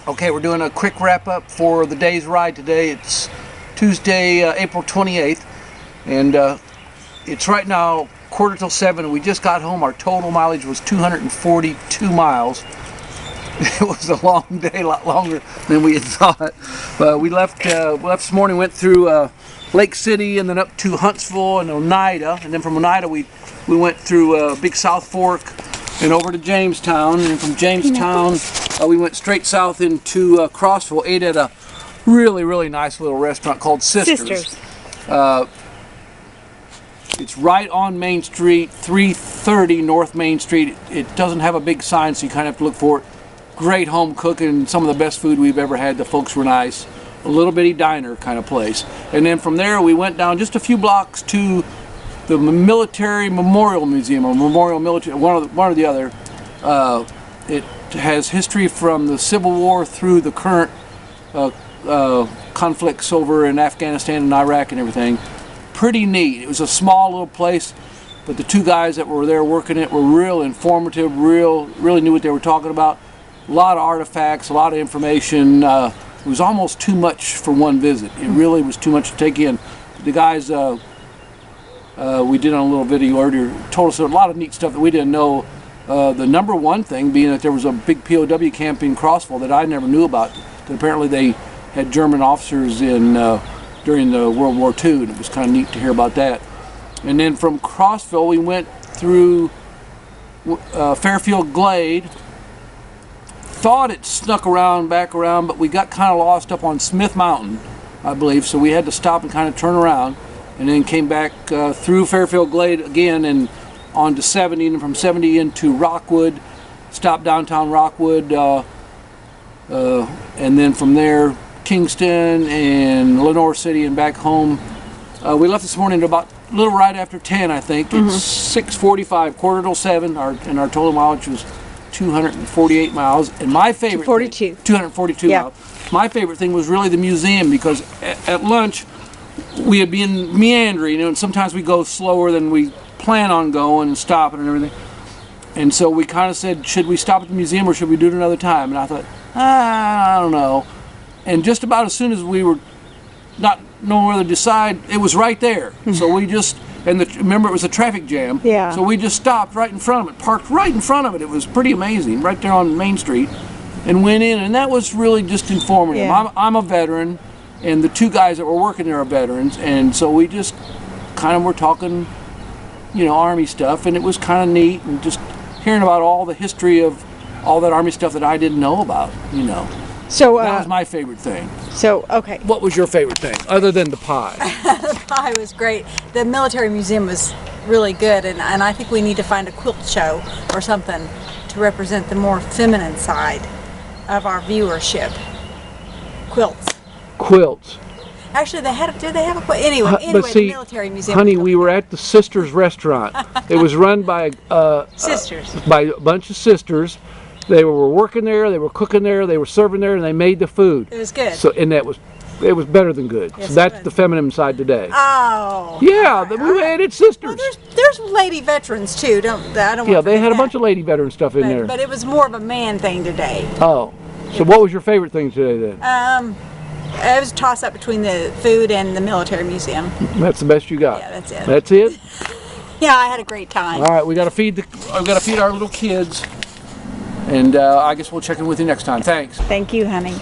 Okay, we're doing a quick wrap up for the day's ride today. It's Tuesday, April 28th, and it's right now 6:45. We just got home. Our total mileage was 242 miles. It was a long day, a lot longer than we had thought. But we left this morning, went through Lake City and then up to Huntsville and Oneida, and then from Oneida we went through Big South Fork and over to Jamestown, and from Jamestown we went straight south into Crossville. Ate at a really nice little restaurant called Sisters. It's right on Main Street, 330 North Main Street. It doesn't have a big sign, so you kind of have to look for it. Great home cooking, some of the best food we've ever had. The folks were nice. A little bitty diner kind of place. And then from there we went down just a few blocks to the Military Memorial Museum, or Memorial Military, one or the other. It has history from the Civil War through the current conflicts over in Afghanistan and Iraq and everything. Pretty neat. It was a small little place, but the two guys that were there working it were real informative, really knew what they were talking about. A lot of artifacts, a lot of information. It was almost too much for one visit. It really was too much to take in. The guys we did on a little video earlier told us a lot of neat stuff that we didn't know. The number one thing being that there was a big POW camp in Crossville that I never knew about. That apparently they had German officers in during the World War II, and it was kind of neat to hear about that. And then from Crossville we went through Fairfield Glade. Thought it snuck back around, but we got kind of lost up on Smith Mountain, I believe, so we had to stop and kind of turn around, and then came back through Fairfield Glade again and on to 70, and from 70 into Rockwood, stopped downtown Rockwood, and then from there Kingston and Lenore City and back home. We left this morning at about a little right after 10, I think. It's 6:45, 6:45, and our total mileage was 248 miles, and my favorite 242 yeah. miles. My favorite thing was really the museum, because at lunch we had been meandering, and sometimes we go slower than we plan on going and stopping and everything. And so we kind of said, should we stop at the museum or should we do it another time? And I thought, I don't know. And just about as soon as we were not knowing whether to decide, it was right there. So we just. And remember, it was a traffic jam, yeah. So we just stopped right in front of it, parked right in front of it. It was pretty amazing, right there on Main Street, and went in, and that was really just informative. Yeah. I'm a veteran, and the two guys that were working there are veterans, and so we just kind of were talking, Army stuff, and it was kind of neat, and just hearing about all the history of all that Army stuff that I didn't know about, So that was my favorite thing. So, okay. What was your favorite thing, other than the pie? The pie was great. The military museum was really good, and I think we need to find a quilt show or something to represent the more feminine side of our viewership. Quilts. Actually, did they have a quilt? Anyway, the military museum. Honey, we were at the Sisters restaurant. It was run by sisters. By a bunch of sisters. They were working there, they were cooking there, they were serving there, and they made the food. It was good. So, and it was better than good. Yes, so that's the feminine side today. Oh. Yeah, we had it Sisters. Well, there's lady veterans too. Yeah, they had a bunch of lady veteran stuff in there. But it was more of a man thing today. Oh. So what was your favorite thing today then? It was a toss up between the food and the military museum. That's the best you got. Yeah, that's it. That's it? Yeah, I had a great time. All right, we got to feed our little kids. And I guess we'll check in with you next time. Thanks. Thank you, honey.